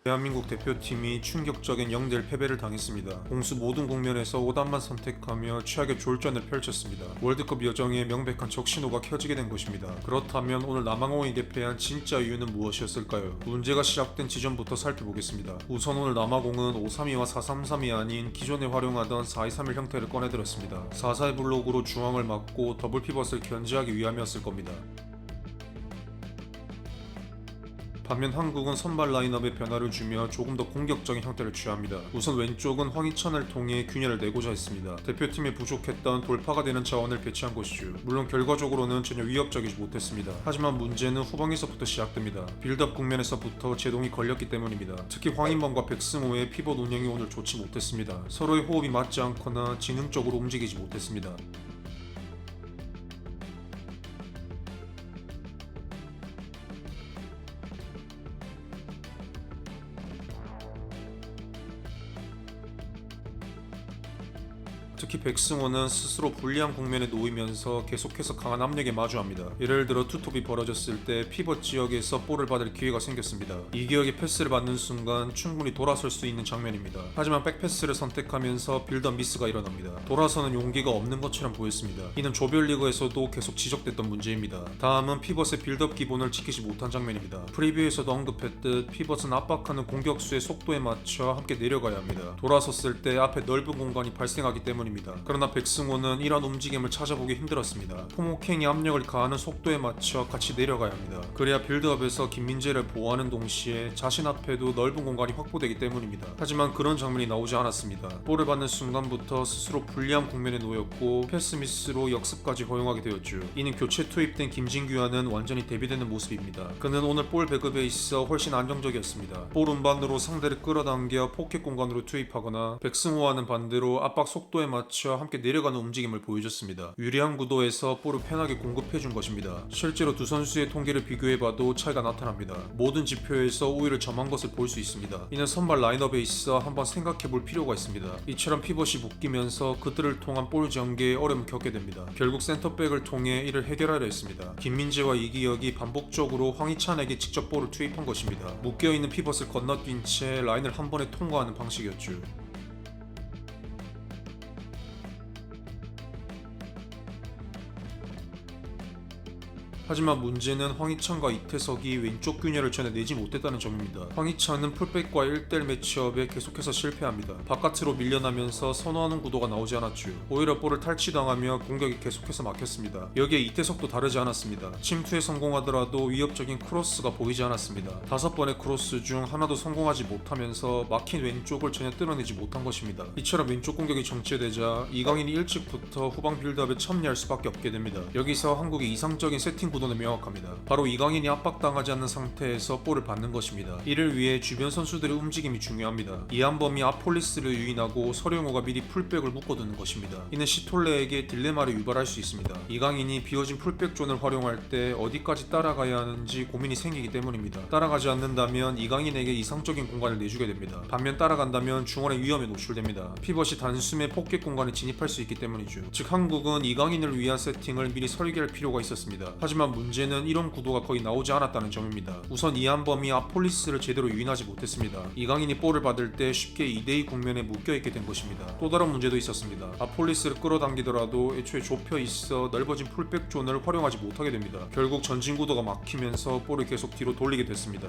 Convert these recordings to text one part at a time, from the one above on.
대한민국 대표팀이 충격적인 0대1 패배를 당했습니다. 공수 모든 국면에서 5단만 선택하며 최악의 졸전을 펼쳤습니다. 월드컵 여정에 명백한 적신호가 켜지게 된 것입니다. 그렇다면 오늘 남아공에게 패한 진짜 이유는 무엇이었을까요? 문제가 시작된 지점부터 살펴보겠습니다. 우선 오늘 남아공은 5-3-2와 4-3-3이 아닌 기존에 활용하던 4-2-3-1 형태를 꺼내들었습니다. 4-4의 블록으로 중앙을 막고 더블 피벗을 견제하기 위함이었을 겁니다. 반면 한국은 선발 라인업에 변화를 주며 조금 더 공격적인 형태를 취합니다. 우선 왼쪽은 황희찬을 통해 균열을 내고자 했습니다. 대표팀에 부족했던 돌파가 되는 자원을 배치한 것이죠. 물론 결과적으로는 전혀 위협적이지 못했습니다. 하지만 문제는 후방에서부터 시작됩니다. 빌드업 국면에서부터 제동이 걸렸기 때문입니다. 특히 황인범과 백승호의 피벗 운영이 오늘 좋지 못했습니다. 서로의 호흡이 맞지 않거나 지능적으로 움직이지 못했습니다. 특히 백승호는 스스로 불리한 국면에 놓이면서 계속해서 강한 압력에 마주합니다. 예를 들어 투톱이 벌어졌을 때 피벗 지역에서 볼을 받을 기회가 생겼습니다. 이 기억에 패스를 받는 순간 충분히 돌아설 수 있는 장면입니다. 하지만 백패스를 선택하면서 빌드업 미스가 일어납니다. 돌아서는 용기가 없는 것처럼 보였습니다. 이는 조별리그에서도 계속 지적됐던 문제입니다. 다음은 피벗의 빌드업 기본을 지키지 못한 장면입니다. 프리뷰에서도 언급했듯 피벗은 압박하는 공격수의 속도에 맞춰 함께 내려가야 합니다. 돌아섰을 때 앞에 넓은 공간이 발생하기 때문입니다. 그러나 백승호는 이런 움직임을 찾아보기 힘들었습니다. 포목행이 압력을 가하는 속도에 맞춰 같이 내려가야 합니다. 그래야 빌드업에서 김민재를 보호하는 동시에 자신 앞에도 넓은 공간이 확보되기 때문입니다. 하지만 그런 장면이 나오지 않았습니다. 볼을 받는 순간부터 스스로 불리한 국면에 놓였고 패스 미스로 역습까지 허용하게 되었죠. 이는 교체 투입된 김진규와는 완전히 대비되는 모습입니다. 그는 오늘 볼 배급에 있어 훨씬 안정적이었습니다. 볼 운반으로 상대를 끌어당겨 포켓 공간으로 투입하거나 백승호와는 반대로 압박 속도에 맞춰 함께 내려가는 움직임을 보여줬습니다. 유리한 구도에서 볼을 편하게 공급해준 것입니다. 실제로 두 선수의 통계를 비교해봐도 차이가 나타납니다. 모든 지표에서 우위를 점한 것을 볼 수 있습니다. 이는 선발 라인업에 있어 한번 생각해볼 필요가 있습니다. 이처럼 피벗이 묶이면서 그들을 통한 볼 전개에 어려움을 겪게 됩니다. 결국 센터백을 통해 이를 해결하려 했습니다. 김민재와 이기혁이 반복적으로 황희찬에게 직접 볼을 투입한 것입니다. 묶여있는 피벗을 건너뛴 채 라인을 한 번에 통과하는 방식이었죠. 하지만 문제는 황희찬과 이태석이 왼쪽 균열을 전혀 내지 못했다는 점입니다. 황희찬은 풀백과 1대1 매치업에 계속해서 실패합니다. 바깥으로 밀려나면서 선호하는 구도가 나오지 않았죠. 오히려 볼을 탈취당하며 공격이 계속해서 막혔습니다. 여기에 이태석도 다르지 않았습니다. 침투에 성공하더라도 위협적인 크로스가 보이지 않았습니다. 5번의 크로스 중 하나도 성공하지 못하면서 막힌 왼쪽을 전혀 뚫어내지 못한 것입니다. 이처럼 왼쪽 공격이 정체되자 이강인이 일찍부터 후방 빌드업에 참여할 수밖에 없게 됩니다. 여기서 한국의 이상적인 세팅 구도는 명확합니다. 바로 이강인이 압박당하지 않는 상태에서 볼을 받는 것입니다. 이를 위해 주변 선수들의 움직임이 중요합니다. 이한범이 아폴리스를 유인하고 서령호가 미리 풀백을 묶어두는 것입니다. 이는 시톨레에게 딜레마를 유발할 수 있습니다. 이강인이 비어진 풀백 존을 활용할 때 어디까지 따라가야 하는지 고민이 생기기 때문입니다. 따라가지 않는다면 이강인에게 이상적인 공간을 내주게 됩니다. 반면 따라간다면 중원의 위험에 노출됩니다. 피벗이 단숨에 포켓 공간에 진입할 수 있기 때문이죠. 즉 한국은 이강인을 위한 세팅을 미리 설계할 필요가 있었습니다. 하지만 문제는 이런 구도가 거의 나오지 않았다는 점입니다. 우선 이한범이 아폴리스를 제대로 유인하지 못했습니다. 이강인이 볼을 받을 때 쉽게 2대2 국면에 묶여있게 된 것입니다. 또 다른 문제도 있었습니다. 아폴리스를 끌어당기더라도 애초에 좁혀 있어 넓어진 풀백 존을 활용하지 못하게 됩니다. 결국 전진 구도가 막히면서 볼을 계속 뒤로 돌리게 됐습니다.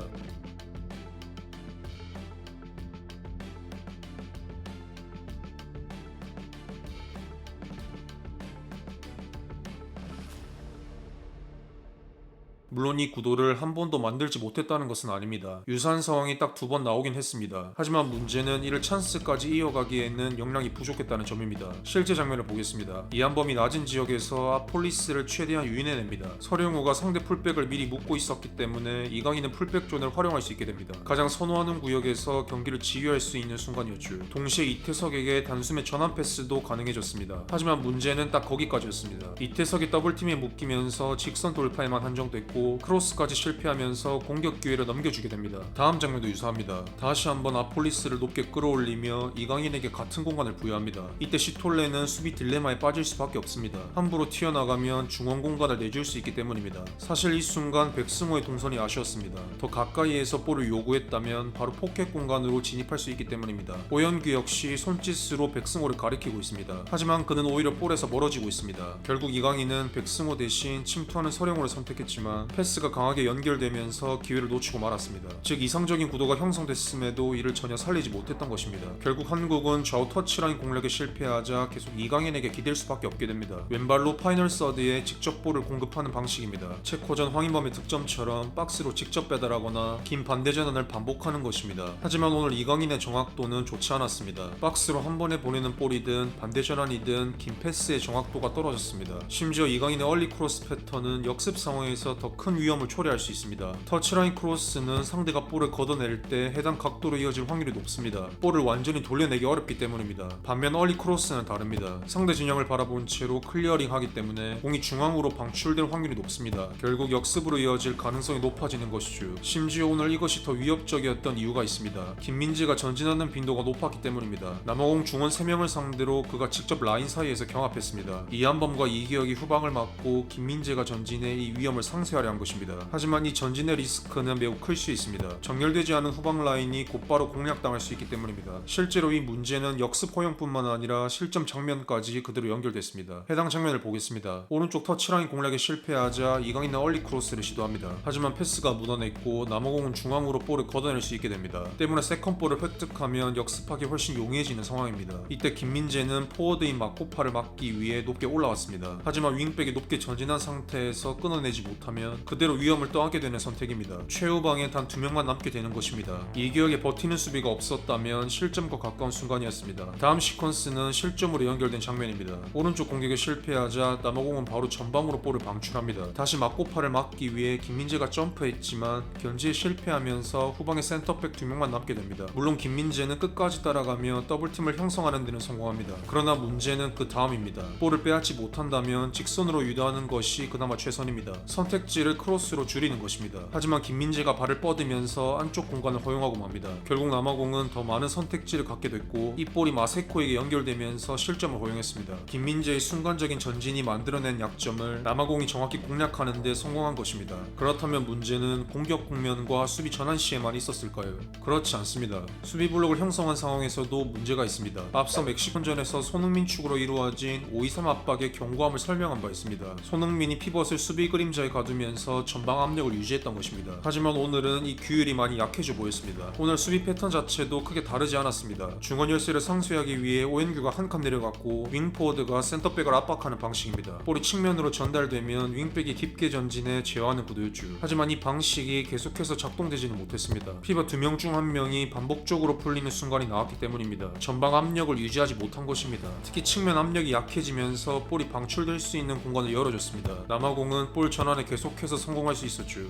물론 이 구도를 한 번도 만들지 못했다는 것은 아닙니다. 유사한 상황이 딱 2번 나오긴 했습니다. 하지만 문제는 이를 찬스까지 이어가기에는 역량이 부족했다는 점입니다. 실제 장면을 보겠습니다. 이한범이 낮은 지역에서 아폴리스를 최대한 유인해냅니다. 서령우가 상대 풀백을 미리 묶고 있었기 때문에 이강인은 풀백 존을 활용할 수 있게 됩니다. 가장 선호하는 구역에서 경기를 지휘할 수 있는 순간이었죠. 동시에 이태석에게 단숨에 전환 패스도 가능해졌습니다. 하지만 문제는 딱 거기까지였습니다. 이태석이 더블팀에 묶이면서 직선 돌파에만 한정됐고 됐고 크로스까지 실패하면서 공격 기회를 넘겨주게 됩니다. 다음 장면도 유사합니다. 다시 한번 아폴리스를 높게 끌어올리며 이강인에게 같은 공간을 부여합니다. 이때 시톨레는 수비 딜레마에 빠질 수밖에 없습니다. 함부로 튀어나가면 중원 공간을 내줄 수 있기 때문입니다. 사실 이 순간 백승호의 동선이 아쉬웠습니다. 더 가까이에서 볼을 요구했다면 바로 포켓 공간으로 진입할 수 있기 때문입니다. 오현규 역시 손짓으로 백승호를 가리키고 있습니다. 하지만 그는 오히려 볼에서 멀어지고 있습니다. 결국 이강인은 백승호 대신 침투하는 서령우를 선택했지만 패스가 강하게 연결되면서 기회를 놓치고 말았습니다. 즉 이상적인 구도가 형성됐음에도 이를 전혀 살리지 못했던 것입니다. 결국 한국은 좌우 터치라인 공략에 실패하자 계속 이강인에게 기댈 수밖에 없게 됩니다. 왼발로 파이널 서드에 직접 볼을 공급하는 방식입니다. 체코전 황인범의 득점처럼 박스로 직접 배달하거나 긴 반대 전환을 반복하는 것입니다. 하지만 오늘 이강인의 정확도는 좋지 않았습니다. 박스로 한 번에 보내는 볼이든 반대 전환이든 긴 패스의 정확도가 떨어졌습니다. 심지어 이강인의 얼리 크로스 패턴은 역습 상황에서 더 큰 위험을 초래할 수 있습니다. 터치라인 크로스는 상대가 볼을 걷어낼 때 해당 각도로 이어질 확률이 높습니다. 볼을 완전히 돌려내기 어렵기 때문입니다. 반면 얼리 크로스는 다릅니다. 상대 진영을 바라본 채로 클리어링 하기 때문에 공이 중앙으로 방출될 확률이 높습니다. 결국 역습으로 이어질 가능성이 높아지는 것이죠. 심지어 오늘 이것이 더 위협적이었던 이유가 있습니다. 김민재가 전진하는 빈도가 높았기 때문입니다. 남아공 중원 3명을 상대로 그가 직접 라인 사이에서 경합했습니다. 이한범과 이기혁이 후방을 막고 김민재가 전진해 이 위험을 상쇄하려 한 것입니다. 하지만 이 전진의 리스크는 매우 클 수 있습니다. 정렬되지 않은 후방 라인이 곧바로 공략당할 수 있기 때문입니다. 실제로 이 문제는 역습 허용뿐만 아니라 실점 장면까지 그대로 연결됐습니다. 해당 장면을 보겠습니다. 오른쪽 터치라인 공략에 실패하자 이강인은 얼리 크로스를 시도합니다. 하지만 패스가 묻어냈고 남아공은 중앙으로 볼을 걷어낼 수 있게 됩니다. 때문에 세컨볼을 획득하면 역습하기 훨씬 용이해지는 상황입니다. 이때 김민재는 포워드인 마코파를 막기 위해 높게 올라왔습니다. 하지만 윙백이 높게 전진한 상태에서 끊어내지 못하면 그대로 위험을 떠안게 되는 선택입니다. 최후방에 단 2명만 남게 되는 것입니다. 이기혁의 버티는 수비가 없었다면 실점과 가까운 순간이었습니다. 다음 시퀀스는 실점으로 연결된 장면입니다. 오른쪽 공격에 실패하자 남아공은 바로 전방으로 볼을 방출합니다. 다시 마코파를 막기 위해 김민재가 점프했지만 견제에 실패하면서 후방에 센터백 2명만 남게 됩니다. 물론 김민재는 끝까지 따라가며 더블팀을 형성하는 데는 성공합니다. 그러나 문제는 그 다음입니다. 볼을 빼앗지 못한다면 직선으로 유도하는 것이 그나마 최선입니다. 선택지를 크로스로 줄이는 것입니다. 하지만 김민재가 발을 뻗으면서 안쪽 공간을 허용하고 맙니다. 결국 남아공은 더 많은 선택지를 갖게 됐고 이 볼이 마세코에게 연결되면서 실점을 허용했습니다. 김민재의 순간적인 전진이 만들어낸 약점을 남아공이 정확히 공략하는 데 성공한 것입니다. 그렇다면 문제는 공격 국면과 수비 전환 시에만 있었을까요? 그렇지 않습니다. 수비 블록을 형성한 상황에서도 문제가 있습니다. 앞서 멕시콘전에서 손흥민 축으로 이루어진 5-2-3 압박의 견고함을 설명한 바 있습니다. 손흥민이 피벗을 수비 그림자에 가두면서 전방 압력을 유지했던 것입니다. 하지만 오늘은 이 규율이 많이 약해져 보였습니다. 오늘 수비 패턴 자체도 크게 다르지 않았습니다. 중원 열세를 상쇄하기 위해 오현규가 한 칸 내려갔고 윙포워드가 센터백을 압박하는 방식입니다. 볼이 측면으로 전달되면 윙백이 깊게 전진해 제어하는 구도였죠. 하지만 이 방식이 계속해서 작동되지는 못했습니다. 피벗 2명 중 1명이 반복적으로 풀리는 순간이 나왔기 때문입니다. 전방 압력을 유지하지 못한 것입니다. 특히 측면 압력이 약해지면서 볼이 방출될 수 있는 공간을 열어줬습니다. 남아공은 볼 전환에 계속해서 성공할 수 있었죠.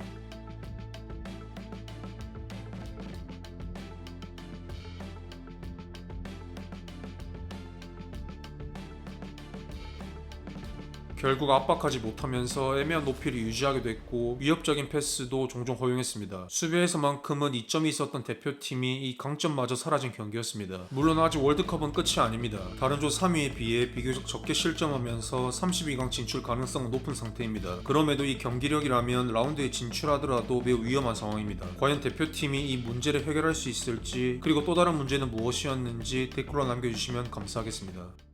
결국 압박하지 못하면서 애매한 높이를 유지하게 됐고 위협적인 패스도 종종 허용했습니다. 수비에서만큼은 이점이 있었던 대표팀이 이 강점마저 사라진 경기였습니다. 물론 아직 월드컵은 끝이 아닙니다. 다른 조 3위에 비해 비교적 적게 실점하면서 32강 진출 가능성은 높은 상태입니다. 그럼에도 이 경기력이라면 라운드에 진출하더라도 매우 위험한 상황입니다. 과연 대표팀이 이 문제를 해결할 수 있을지, 그리고 또 다른 문제는 무엇이었는지 댓글로 남겨주시면 감사하겠습니다.